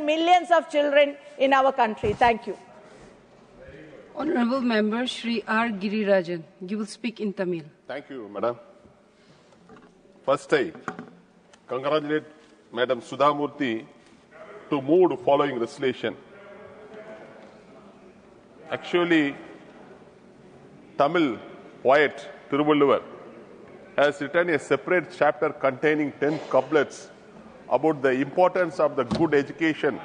millions of children in our country. Thank you. Honorable Member Shri R. Girirajan, you will speak in Tamil. Thank you, Madam. First, I congratulate Madam Sudha Murty to move the following resolution. Actually, Tamil poet Thiruvalluvar has written a separate chapter containing 10 couplets about the importance of the good education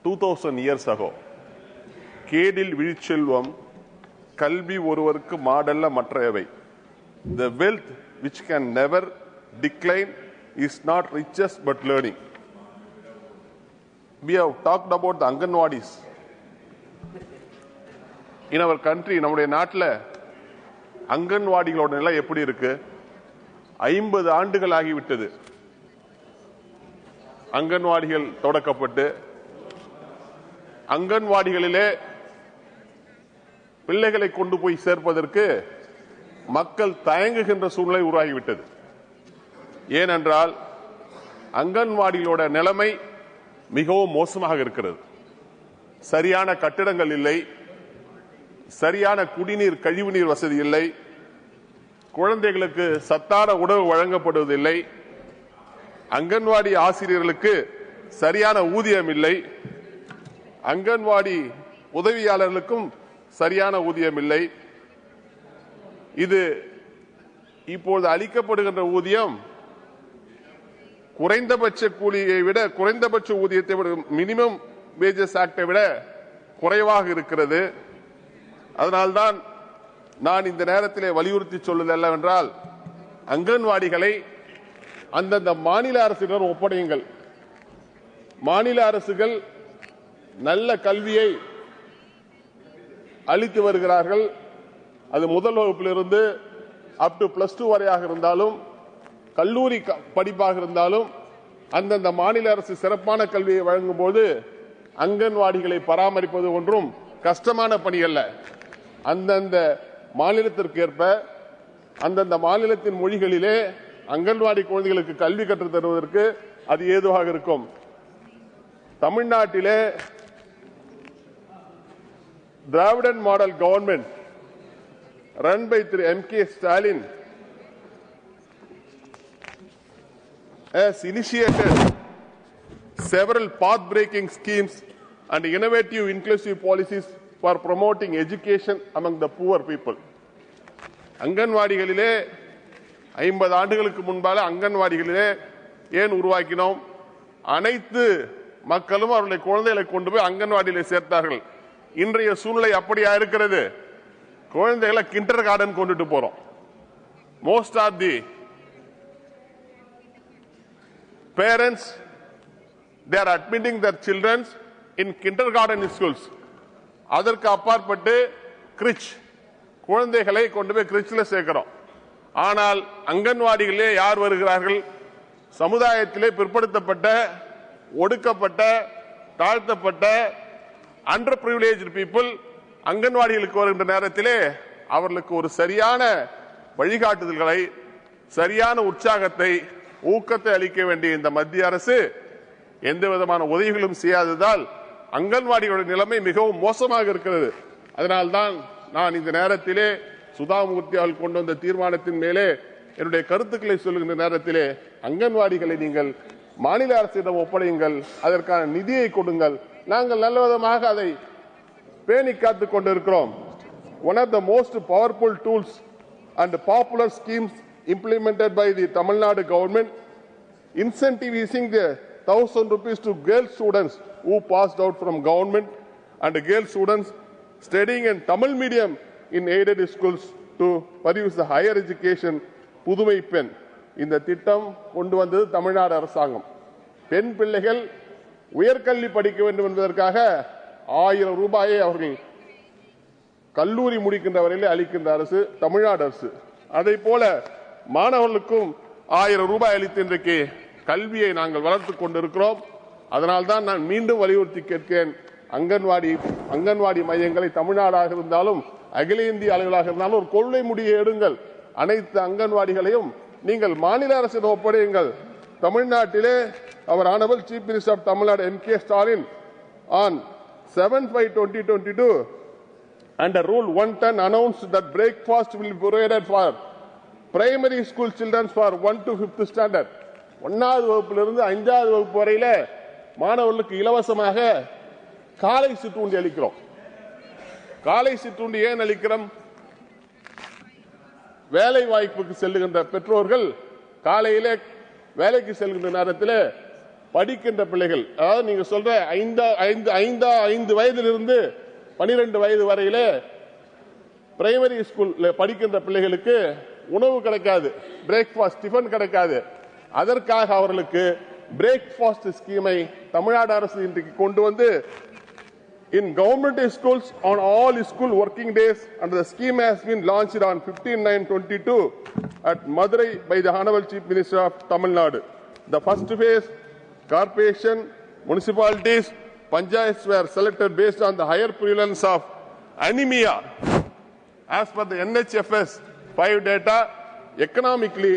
2000 years ago. கேடில் விழிச்செல்வம் கல்வி ஒருவருக்கு மாடல்ல மற்றையவை. The wealth which can never decline is not riches but learning. We have talked about the Anganwadis. In our country, நம்முடைய நாட்டில் அங்கன்வாடிகளோட நிலை எப்படி இருக்கு? 50 ஆண்டுகள் ஆகிவிட்டது. அங்கன்வாடிகள் தொடக்கப்பட்டு அங்கன்வாடிகளிலே பிள்ளைகளை கொண்டு போய் சேர்ப்பதற்கு மக்கள் தயங்குகின்ற சூழ்நிலை உருவாகிவிட்டது. ஏனென்றால் அங்கன்வாடிகளோட நிலைமை மிகவும் மோசமாக இருக்கிறது. சரியான கட்டிடங்கள் இல்லை, சரியான குடிநீர் கழிவுநீர் வசதி இல்லை, குழந்தைகளுக்கு சத்தான உணவு வழங்கப்படுவதில்லை, அங்கன்வாடி ஆசிரியர்களுக்கு சரியான ஊதியம் இல்லை, அங்கன்வாடி உதவியாளர்களுக்கும் சரியான ஊதியம் இல்லை. இது இப்போது அளிக்கப்படுகின்ற ஊதியம் குறைந்தபட்ச கூலியை விட, குறைந்தபட்ச ஊதியத்தை விட, மினிமம் வேஜஸ் ஆக்டை விட குறைவாக இருக்கிறது. அதனால்தான் நான் இந்த நேரத்திலே வலியுறுத்தி சொல்வது என்னவென்றால், அங்கன்வாடிகளை அந்தந்த மாநில அரசிடம் ஒப்படையுங்கள். மாநில அரசுகள் நல்ல கல்வியை அளித்து வருகிறார்கள். அது முதல் வகுப்பிலிருந்து அப் டு +2 வரையாக இருந்தாலும், கல்லூரி படிப்பாக இருந்தாலும், அந்தந்த மாநில அரசு சிறப்பான கல்வியை வழங்கும் போது அங்கன்வாடிகளை பராமரிப்பது ஒன்றும் கஷ்டமான பணி அல்ல. அந்தந்த மாநிலத்திற்கு ஏற்ப அந்தந்த மாநிலத்தின் மொழிகளிலே அங்கன்வாடி குழந்தைகளுக்கு கல்வி கற்றுத் தருவதற்கு அது ஏதுவாக இருக்கும். தமிழ்நாட்டிலே Dravidan model government run by M.K. Stalin has initiated several path-breaking schemes and innovative inclusive policies for promoting education among the poor people. அங்கன்வாடிகளிலே 50 ஆண்டுகளுக்கு முன்பாக அங்கன்வாடிகளிலே ஏன் உருவாக்கினோம்? அனைத்து மக்களும் அவருடைய குழந்தைகளை கொண்டு போய் அங்கன்வாடியிலே சேர்த்தார்கள். இன்றைய சூழ்நிலை அப்படியா இருக்கிறது? குழந்தைகளை கிண்டர் கார்டன் கொண்டுட்டு போறோம். Most of the parents they are admitting their children in kindergarten schools. அதற்கு அப்பாற்பட்டு கிரிச் குழந்தைகளை கொண்டு போய் கிரிச்ல சேர்க்கிறோம். ஆனால் அங்கன்வாடிகளே யார் வருகிறார்கள்? சமுதாயத்திலே பிற்படுத்தப்பட்ட, ஒடுக்கப்பட்ட, தாழ்த்தப்பட்ட அண்டர் பிரிவிலேஜ்டு பீப்புள் அங்கன்வாடிகளுக்கு வருகின்ற நேரத்திலே அவர்களுக்கு ஒரு சரியான வழிகாட்டுதல்களை, சரியான உற்சாகத்தை, ஊக்கத்தை அளிக்க வேண்டிய இந்த மத்திய அரசு எந்த விதமான உதவிகளும் செய்யாததால் அங்கன்வாடிகளுடைய நிலைமை மிகவும் மோசமாக இருக்கிறது. அதனால்தான் நான் இந்த நேரத்திலே சுதாமூர்த்தி அவர்கள் கொண்டு வந்த தீர்மானத்தின் மேலே என்னுடைய கருத்துக்களை சொல்லுகின்ற நேரத்திலே அங்கன்வாடிகளை நீங்கள் மாநில அரசிடம் ஒப்படையுங்கள், அதற்கான நிதியை கொடுங்கள். நாங்கள் நல்ல விதமாக அதை பேணி காத்துக் கொண்டிருக்கிறோம். One of the most powerful tools and popular schemes implemented by the Tamil Nadu government, incentivizing the 1,000 rupees to girl students who passed out from government and girl students studying in Tamil medium in aided schools to pursue the higher education. புதுமை பெண் இந்த திட்டம் கொண்டு வந்தது தமிழ்நாடு அரசாங்கம். பெண் பிள்ளைகள் உயர்கல்வி படிக்க வேண்டும் என்பதற்காக 1000 ரூபாயை அவர்கள் கல்லூரி முடிக்கின்ற வரையிலே அளிக்கின்ற அரசு தமிழ்நாடு அரசு. அதை போல மாணவர்களுக்கும் 1000 ரூபாய் அளித்து இன்றைக்கு கல்வியை நாங்கள் வளர்த்துக் கொண்டிருக்கிறோம். அதனால்தான் நான் மீண்டும் வலியுறுத்தி கேட்கிறேன், அங்கன்வாடி மையங்களை தமிழ்நாடாக இருந்தாலும் அகில இந்திய அளவிலாக இருந்தாலும் ஒரு கொள்கை முடியை எடுங்கள். அனைத்து அங்கன்வாடிகளையும் நீங்கள் மாநில அரசிடம் ஒப்படையுங்கள். Tamil Nadu, our Honorable Chief Minister of Tamil Nadu, M.K. Stalin, on 7/5/2022, under Rule 110, announced that breakfast will be provided for primary school children for 1 to 5th standard. 1வது வகுப்பிலிருந்து 5வது வகுப்பு வரையில மாணவர்களுக்கு இலவசமாக காலை சிற்றுண்டி அளிக்கிறோம். காலை சிற்றுண்டி ஏன் அளிக்கிறோம்? வேலை வாய்ப்புக்கு செல்லுகின்ற பெற்றோர்கள் காலையிலே வேலைக்கு செல்கின்ற நேரத்தில் படிக்கின்ற பிள்ளைகள், அதாவது நீங்க சொல்ற 5 வயதிலிருந்து 12 வயது வரையிலே பிரைமரி ஸ்கூல்ல படிக்கின்ற பிள்ளைகளுக்கு உணவு கிடைக்காது, பிரேக்ஃபாஸ்ட் டிஃபன் கிடைக்காது. அதற்காக அவர்களுக்கு பிரேக்ஃபாஸ்ட் ஸ்கீமை தமிழ்நாடு அரசு இன்றைக்கு கொண்டு வந்து in government schools on all school working days, and the scheme has been launched on 15/9/22 at Madurai by the Honorable Chief Minister of Tamil Nadu. The first phase, corporation, municipalities, panchayats were selected based on the higher prevalence of anemia. As per the NHFS 5 data, economically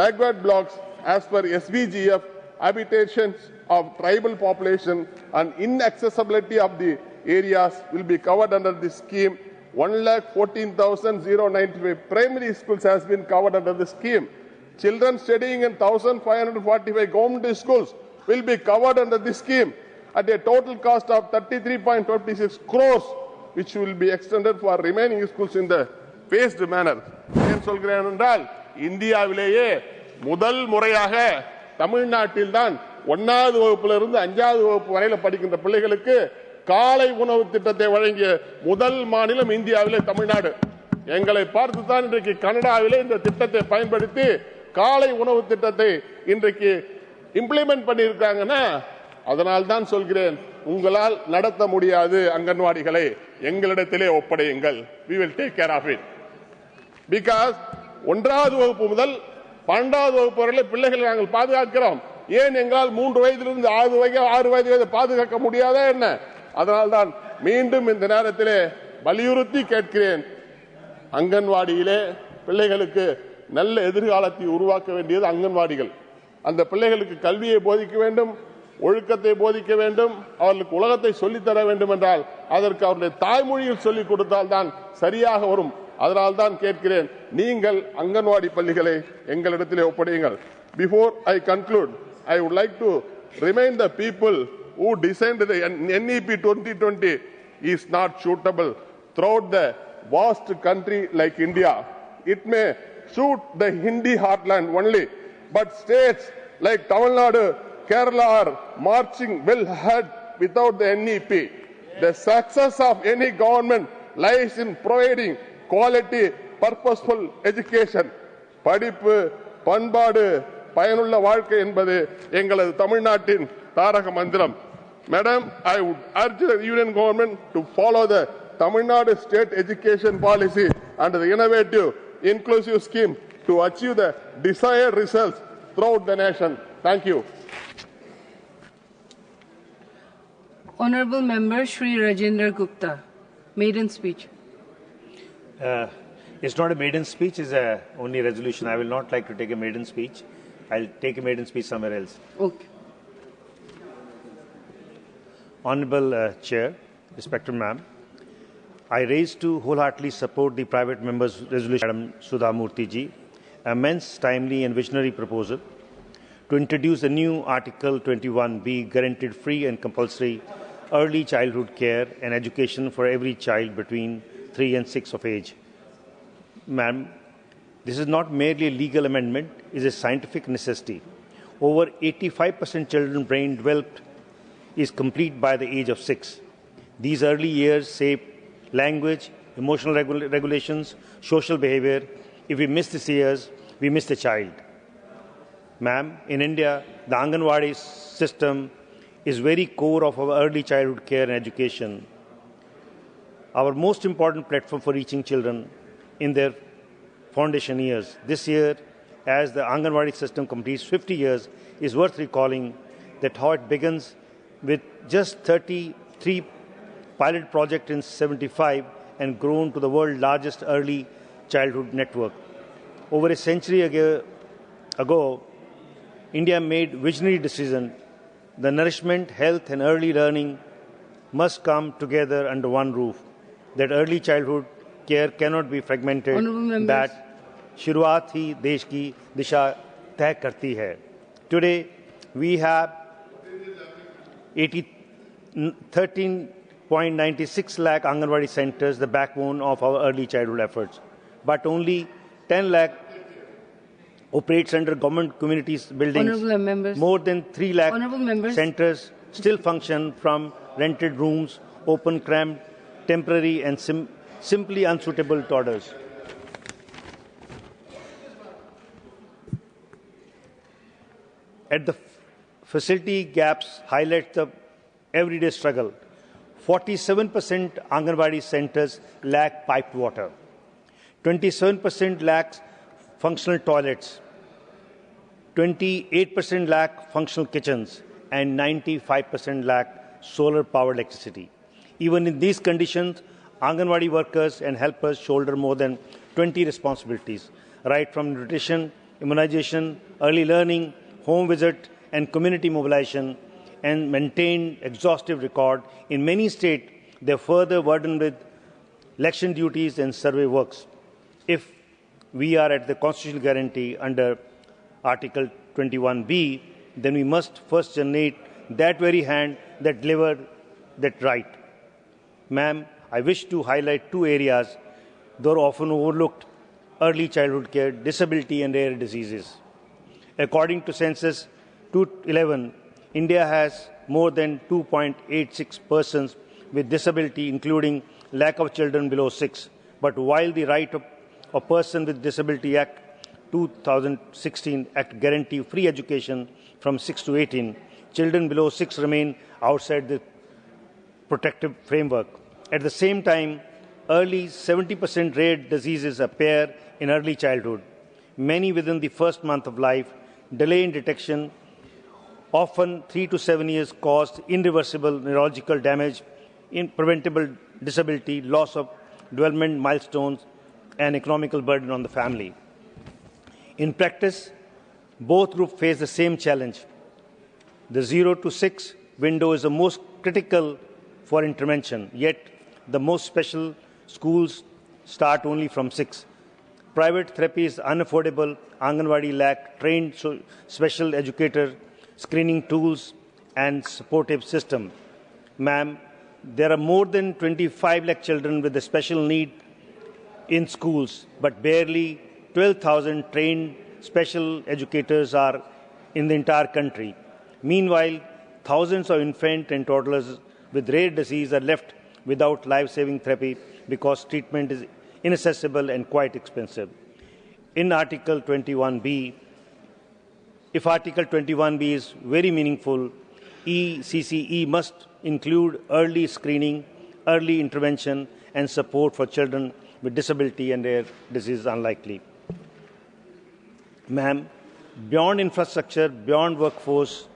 backward blocks as per SBGF, habitations of tribal population and inaccessibility of the areas will be covered under this scheme. 1,14,095 primary schools has been covered under the scheme. Children studying in 1,545 government schools will be covered under this scheme at a total cost of 33.56 crores, which will be extended for remaining schools in the phased manner. ஏன் சொல்கிறேன் என்றால், இந்தியாவிலேயே முதல் முறையாக தமிழ்நாட்டில் தான் 1வது வகுப்பிலிருந்து 5வது வகுப்பு வரையில படிக்கின்ற பிள்ளைகளுக்கு காலை உணவு திட்டத்தை வழங்கிய முதல் மாநிலம் இந்தியாவிலே தமிழ்நாடு. எங்களை பார்த்து தான் இன்றைக்கு கனடாவிலே இந்த திட்டத்தை பயன்படுத்தி காலை உணவு திட்டத்தை இன்றைக்கு இம்ப்ளிமெண்ட் பண்ணியிருக்காங்கன்னா, அதனால் தான் சொல்கிறேன், உங்களால் நடத்த முடியாது அங்கன்வாடிகளை எங்களிடத்திலே ஒப்படையுங்கள். we will take care of it. because 1வது வகுப்பு முதல் 12வது வகுப்பு வரை பிள்ளைகளை நாங்கள் பாதுகாக்கிறோம். ஏன் எங்களால் 3 வயதிலிருந்து 6 வயது பாதுகாக்க முடியாதா என்ன? அதனால்தான் மீண்டும் இந்த நேரத்திலே வலியுறுத்தி கேட்கிறேன், அங்கன்வாடியிலே பிள்ளைகளுக்கு நல்ல எதிர்காலத்தை உருவாக்க வேண்டியது அங்கன்வாடிகள். அந்த பிள்ளைகளுக்கு கல்வியை போதிக்க வேண்டும், ஒழுக்கத்தை போதிக்க வேண்டும், அவர்களுக்கு உலகத்தை சொல்லித்தர வேண்டும் என்றால் அதற்கு அவருடைய தாய்மொழியில் சொல்லிக் கொடுத்தால் தான் சரியாக வரும். அதனால் தான் கேட்கிறேன், நீங்கள் அங்கன்வாடி பள்ளிகளை எங்களிடத்திலே ஒப்படையுங்கள். Before I conclude, I would like to remind the people who designed the NEP 2020 is not suitable throughout the vast country like India. It may suit the Hindi heartland only, but states like Tamil Nadu, Kerala are marching well ahead without the NEP. The success of any government lies in providing quality, purposeful education. படிப்பு, பண்பாடு, பயனுள்ள வாழ்க்கை என்பது எங்களது தமிழ்நாட்டின் தாரக மந்திரம். Madam, I would urge the Union government to follow the Tamil Nadu state education policy and the innovative, inclusive scheme to achieve the desired results throughout the nation. Thank you. Honorable Member Shri Rajendra Gupta, maiden speech. It's not a maiden speech, it's only a resolution. I will not like to take a maiden speech. I'll take a maiden speech somewhere else. Okay. Honorable Chair, respected ma'am, I raise to wholeheartedly support the private member's resolution, Madam Sudha Murty ji, immense, timely and visionary proposal to introduce a new Article 21B guaranteed free and compulsory early childhood care and education for every child between 3 and 6 of age. Ma'am, this is not merely a legal amendment, it is a scientific necessity. Over 85% children brain developed is complete by the age of 6. These early years shape language, emotional regulations, social behavior. If we miss these years, we miss the child. Ma'am, in India, the Anganwadi system is very core of our early childhood care and education. Our most important platform for reaching children in their foundation years. This year, as the Anganwadi system completes 50 years, is worth recalling that how it begins with just 33 pilot projects in 75 and grown to the world's largest early childhood network. Over a century ago, India made visionary decision. The nourishment, health and early learning must come together under one roof. That early childhood care cannot be fragmented. That शुरुआत ही देश की दिशा तय करती है. Today we have 13.96 lakh Anganwadi centers, the backbone of our early childhood efforts. But only 10 lakh operates under government communities buildings. More than 3 lakh centers still function from rented rooms, open, cramped, temporary and simply unsuitable toddlers. At the facility gaps highlight the everyday struggle. 47% Anganwadi centers lack piped water. 27% lack functional toilets. 28% lack functional kitchens. And 95% lack solar-powered electricity. Even in these conditions, Anganwadi workers and helpers shoulder more than 20 responsibilities, right from nutrition, immunization, early learning, home visit and community mobilization, and maintain exhaustive record. In many states, they are further burdened with election duties and survey works. If we are at the constitutional guarantee under Article 21B, then we must first generate that very hand that delivered that right. Ma'am, I wish to highlight two areas that are often overlooked: early childhood care, disability and rare diseases. According to Census 2011, India has more than 2.86 persons with disability, including lack of children below 6. But while the Right of a Person with Disability Act 2016 Act guarantee free education from 6 to 18, children below 6 remain outside the protective framework. At the same time, early 70% rare diseases appear in early childhood, many within the first month of life. Delay in detection, often 3 to 7 years, caused irreversible neurological damage, preventable disability, loss of development milestones, and economical burden on the family. In practice, both groups face the same challenge. The 0 to 6 window is the most critical for intervention, yet the most special schools start only from 6. Private therapy is unaffordable. Anganwadi lack trained special educators, screening tools, and supportive system. Ma'am, there are more than 25 lakh children with a special need in schools, but barely 12,000 trained special educators are in the entire country. Meanwhile, thousands of infant and toddlers with rare disease are left without life-saving therapy because treatment is inaccessible and quite expensive. In Article 21B, if Article 21B is very meaningful, ECCE must include early screening, early intervention, and support for children with disability and rare disease unlikely. Ma'am, beyond infrastructure, beyond workforce,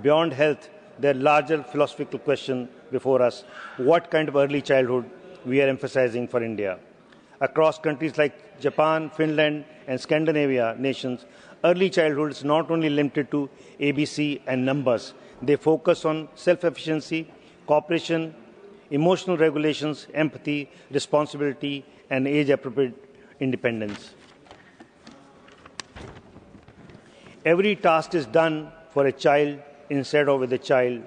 beyond health, there are larger philosophical questions before us. What kind of early childhood we are emphasizing for India? Across countries like Japan, Finland, and Scandinavia nations, early childhood is not only limited to ABC and numbers. They focus on self-efficiency, cooperation, emotional regulations, empathy, responsibility, and age-appropriate independence. Every task is done for a child instead of with a child.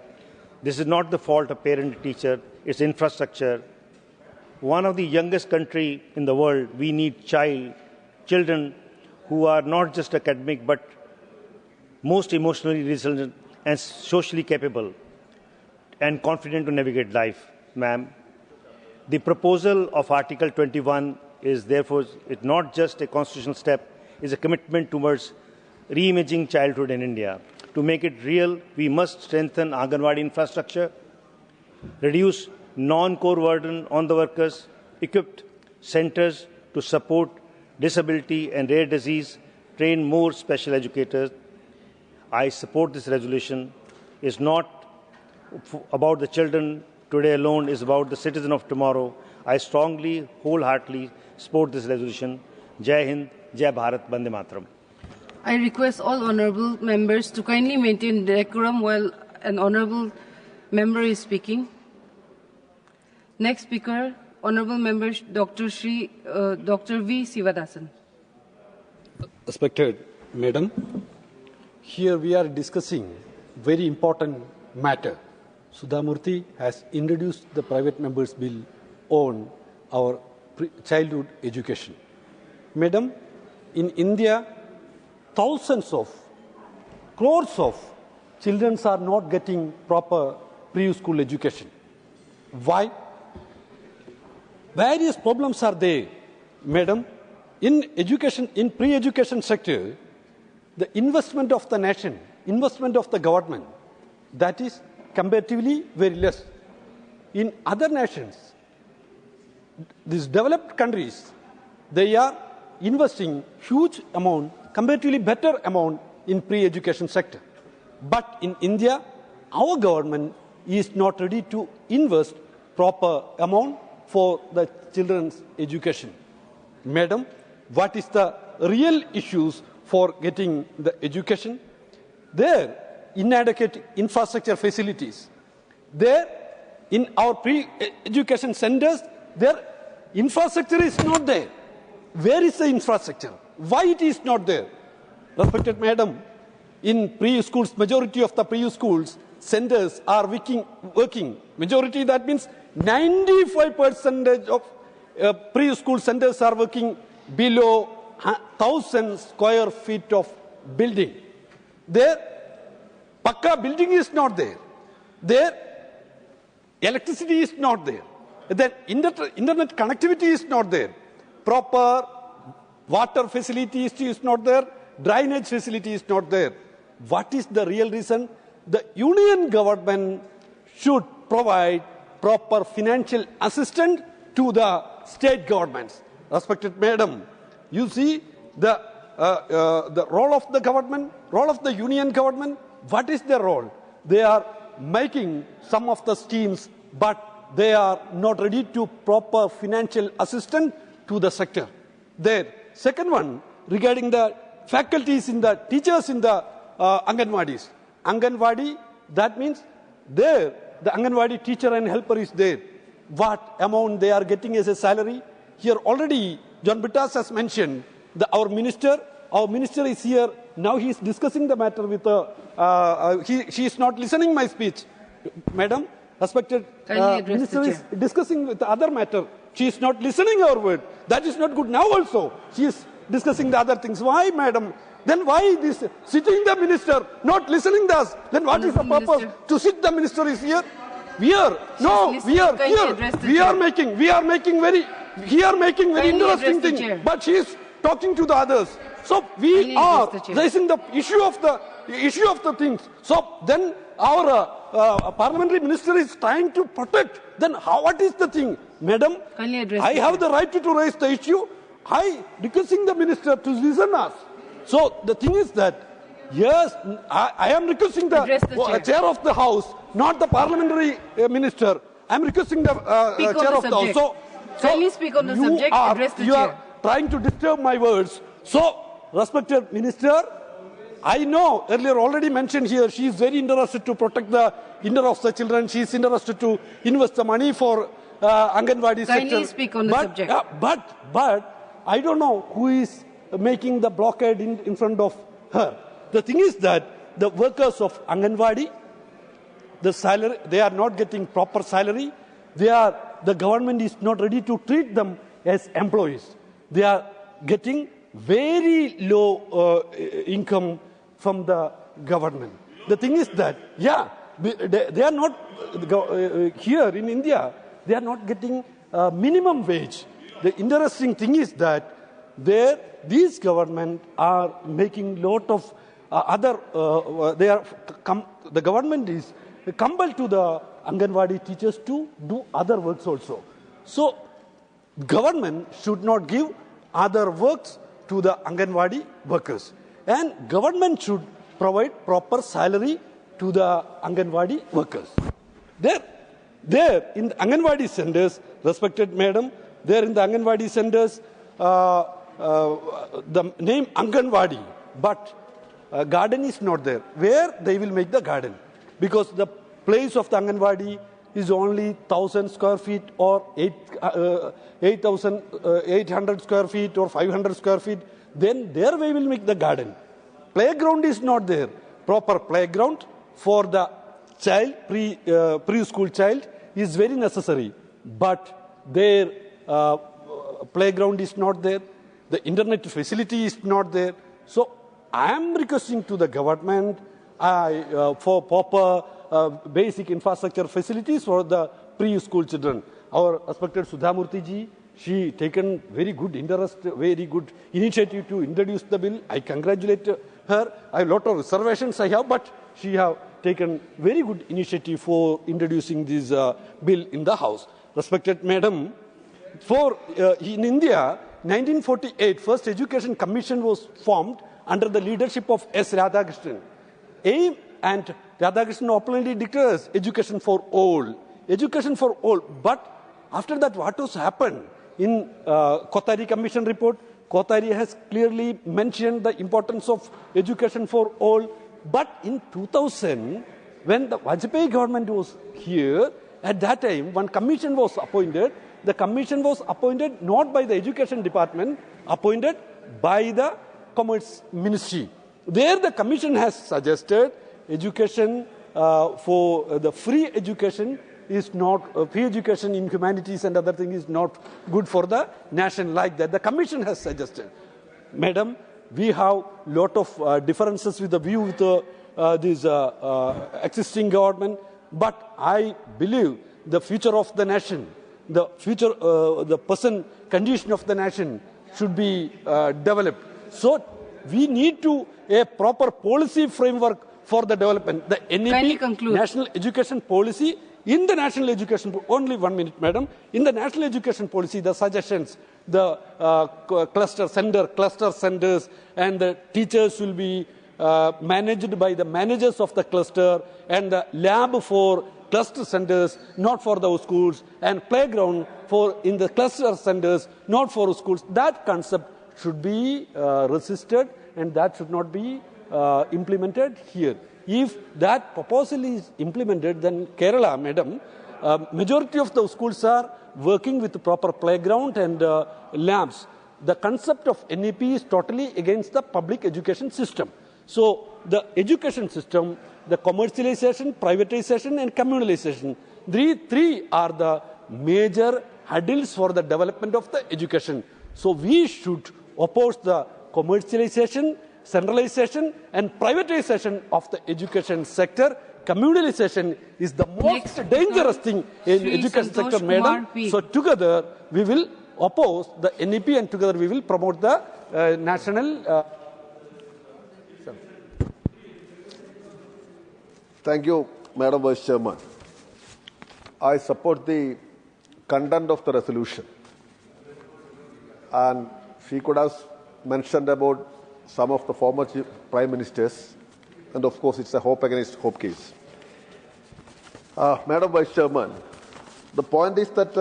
This is not the fault of parent and teacher, it's infrastructure. One of the youngest country in the world, we need children who are not just academic but most emotionally resilient and socially capable and confident to navigate life. Ma'am, the proposal of Article 21 is therefore not just a constitutional step, it's a commitment towards reimaging childhood in India. To make it real, we must strengthen Anganwadi infrastructure, reduce non-core burden on the workers, equip centers to support disability and rare disease, train more special educators. I support this resolution. It's not about the children today alone, it's about the citizen of tomorrow. I strongly, wholeheartedly support this resolution. Jai Hind, Jai Bharat, Bande Mataram. I request all honourable members to kindly maintain decorum while an honourable member is speaking. Next speaker, honourable member Dr. V. Sivadasan. Respected Madam, here we are discussing very important matter. Sudha Murty has introduced the private members bill on our childhood education. Madam, in India, thousands of, crores of children are not getting proper pre-school education. Why? Various problems are there, Madam. In education, in pre-education sector, the investment of the nation, investment of the government, that is comparatively very less. In other nations, these developed countries, they are investing huge amount, comparatively better amount in pre-education sector. But in India, our government is not ready to invest proper amount for the children's education. Madam, what is the real issues for getting the education? There, inadequate infrastructure facilities. There, in our pre-education centers, their infrastructure is not there. Where is the infrastructure? Why it is not there? Respected Madam, in pre-schools, majority of the pre-schools centers are working. Majority, that means 95% of preschool centers are working below 1,000 square feet of building. There, Pakka building is not there. There, electricity is not there. Then internet connectivity is not there. Proper water facilities is not there. Drainage facility is not there. What is the real reason? The union government should provide proper financial assistance to the state governments. Respected Madam, you see the role of the government, role of the union government. What is their role? They are making some of the schemes, but they are not ready to proper financial assistance to the sector. There. Second one, regarding the faculties in the teachers in the Anganwadis. Anganwadi, that means there, the Anganwadi teacher and helper is there. What amount they are getting as a salary? Here already, John Bittas has mentioned, our minister is here. Now he is discussing the matter with she is not listening my speech. Madam, respected minister is discussing with the other matter. She is not listening our word. That is not good. Now also, she is discussing the other things. Why, Madam? Then why this sitting the minister, not listening to us? Then what is the purpose to sit the minister is here? We are making very interesting thing. But she is talking to the others. So we are raising the issue of the things. So then our parliamentary minister is trying to protect. Then what is the thing? Madam, I have the right to raise the issue. I requesting the minister to listen us. So the thing is that, yes, I am requesting the chair of the house, not the parliamentary minister. I am requesting the chair of the house. So kindly speak on the subject, address the chair. You are trying to disturb my words. So, respected minister, I know earlier already mentioned here, she is very interested to protect the interests of the children. She is interested to invest the money for Anganwadi sector. Kindly speak on the subject. But I don't know who is making the blockade in front of her. The thing is that the workers of Anganwadi, the salary, they are not getting proper salary. The government is not ready to treat them as employees. They are getting very low income from the government. The thing is that, they are not, here in India, they are not getting minimum wage. The interesting thing is that these government are making lot of the government is compelled to the Anganwadi teachers to do other works also. So, government should not give other works to the Anganwadi workers. And government should provide proper salary to the Anganwadi workers. There in the Anganwadi centers, respected Madam, there in the Anganwadi centers, the name Anganwadi, but garden is not there. Where they will make the garden? Because the place of the Anganwadi is only 1,000 square feet or 8,800 square feet or 500 square feet. Then there we will make the garden. Playground is not there. Proper playground for the child, preschool child is very necessary. But their playground is not there. The internet facility is not there. So I am requesting to the government for proper basic infrastructure facilities for the preschool children. Our respected Sudha Murty ji, she taken very good interest, very good initiative to introduce the bill. I congratulate her. I have a lot of reservations I have, but she have taken very good initiative for introducing this bill in the House. Respected Madam, in India, 1948, first Education Commission was formed under the leadership of S. Radhakrishnan. Aim and Radhakrishnan openly declares education for all. Education for all. But after that, what has happened? In Kothari Commission report, Kothari has clearly mentioned the importance of education for all. But in 2000, when the Vajpayee government was here, at that time, one commission was appointed. The commission was appointed not by the Education Department, appointed by the Commerce Ministry. There the commission has suggested education for the free education is not, free education in humanities and other things is not good for the nation like that. The commission has suggested. Madam, we have lot of differences with the view with this existing government, but I believe the future of the nation, the future, the person condition of the nation should be developed. So we need to a proper policy framework for the development. The NEP, National Education Policy, in the National Education, only 1 minute, Madam, in the National Education Policy, the suggestions, the cluster centers, and the teachers will be managed by the managers of the cluster, and the lab for cluster centers, not for the schools, and playground for in the cluster centers, not for schools. That concept should be resisted, and that should not be implemented here. If that proposal is implemented, then Kerala, Madam, majority of the schools are working with proper playground and labs. The concept of NEP is totally against the public education system. So the education system, the commercialization, privatization, and communalization, three are the major hurdles for the development of the education. So we should oppose the commercialization, centralization, and privatization of the education sector. Communalization is the most dangerous thing in the education sector, Madam. So together we will oppose the NEP, and together we will promote the national. Thank you, Madam Vice Chairman. I support the content of the resolution. And she could have mentioned about some of the former prime ministers, and of course it's a hope against hope case. Madam Vice Chairman, the point is that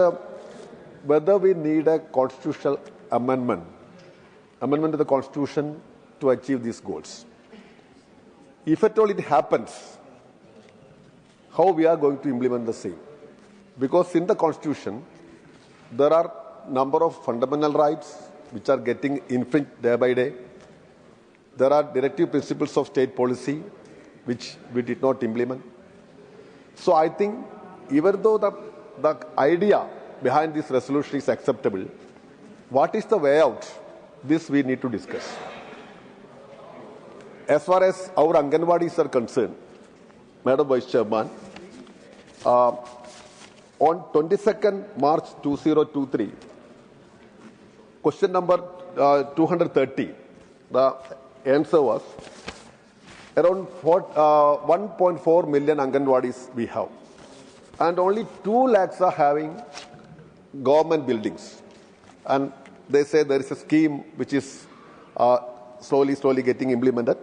whether we need a constitutional amendment to the Constitution to achieve these goals. If at all it happens, how we are going to implement the same? Because in the Constitution, there are number of fundamental rights which are getting infringed day by day. There are directive principles of state policy which we did not implement. So I think even though the idea behind this resolution is acceptable, what is the way out? This we need to discuss. As far as our Anganwadis are concerned, Madam Vice Chairman, on 22nd March 2023, question number 230, the answer was around 1.4 million Anganwadis we have. And only 2 lakhs are having government buildings. And they say there is a scheme which is slowly getting implemented.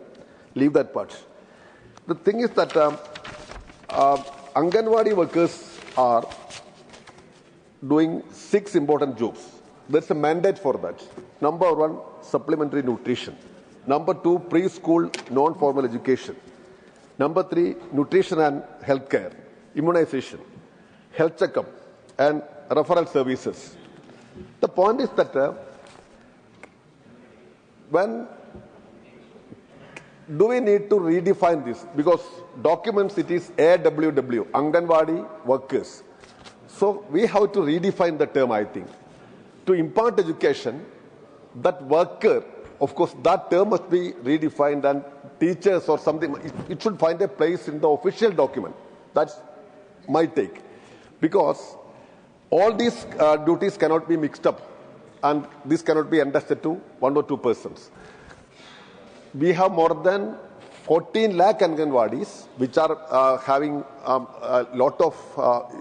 Leave that part. The thing is that Anganwadi workers are doing 6 important jobs. There's a mandate for that. Number 1, supplementary nutrition. Number 2, preschool non-formal education. Number 3, nutrition and healthcare, immunization, health checkup, and referral services. The point is that when do we need to redefine this? Because documents, it is AWW, Anganwadi workers. So we have to redefine the term, I think. To impart education, that worker, of course, that term must be redefined, and teachers or something, it should find a place in the official document. That's my take. Because all these duties cannot be mixed up, and this cannot be entrusted to 1 or 2 persons. We have more than 14 lakh Anganwadis, which are having a lot of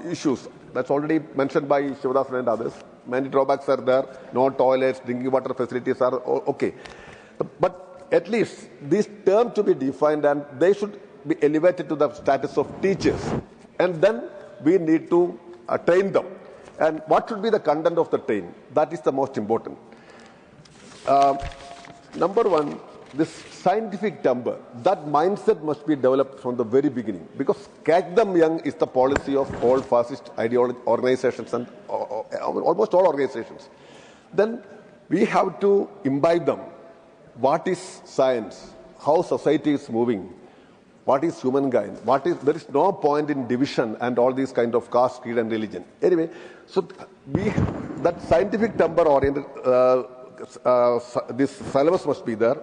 issues. That's already mentioned by Shivadasan and others. Many drawbacks are there. No toilets, drinking water facilities are okay. But at least this term to be defined, and they should be elevated to the status of teachers. And then we need to train them. And what should be the content of the training? That is the most important. Number 1, this scientific temper, that mindset must be developed from the very beginning, because catch them young is the policy of all fascist ideology organizations and almost all organizations. Then we have to imbibe them. What is science? How society is moving? What is humankind? There is no point in division and all these kind of caste, creed, and religion. Anyway, so that scientific temper oriented this syllabus must be there.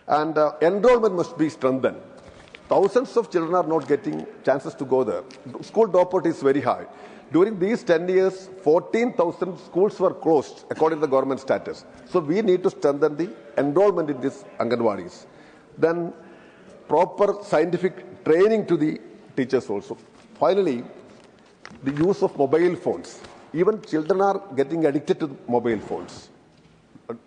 And enrollment must be strengthened. Thousands of children are not getting chances to go there. School dropout is very high. During these 10 years, 14,000 schools were closed, according to the government status. So we need to strengthen the enrollment in these Anganwadis. Then proper scientific training to the teachers also. Finally, the use of mobile phones. Even children are getting addicted to mobile phones.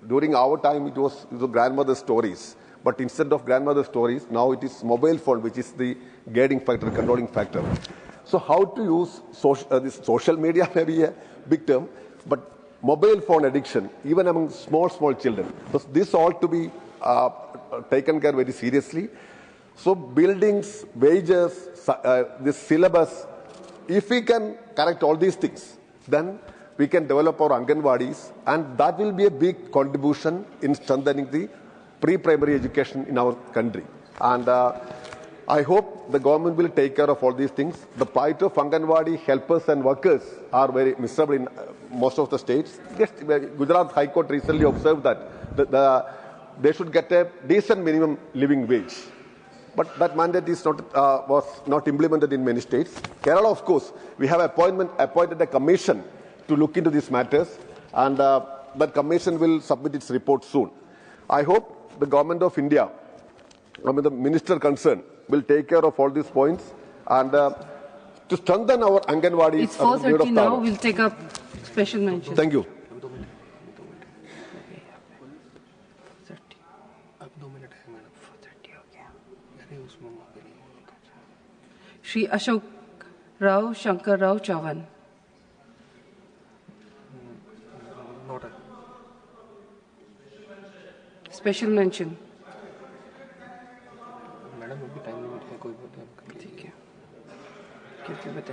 During our time, it was grandmother's stories. But instead of grandmother's stories, now it is mobile phone, which is the guiding factor, controlling factor. So how to use this social media may be a big term, but mobile phone addiction, even among small children. So this ought to be taken care very seriously. So buildings, wages, this syllabus, if we can correct all these things, then we can develop our Anganwadis, and that will be a big contribution in strengthening the pre-primary education in our country. And I hope the government will take care of all these things. The plight of Anganwadi helpers and workers are very miserable in most of the states. Just, Gujarat High Court recently observed that they should get a decent minimum living wage. But that mandate is was not implemented in many states. Kerala, of course, we have appointed a commission to look into these matters, and that commission will submit its report soon. I hope the government of India, the minister concerned, will take care of all these points, and to strengthen our Anganwadis. It's 4:30 now. We'll take up special mention. Thank you. Shri Ashok Rao Shankar Rao Chavan. Special mention.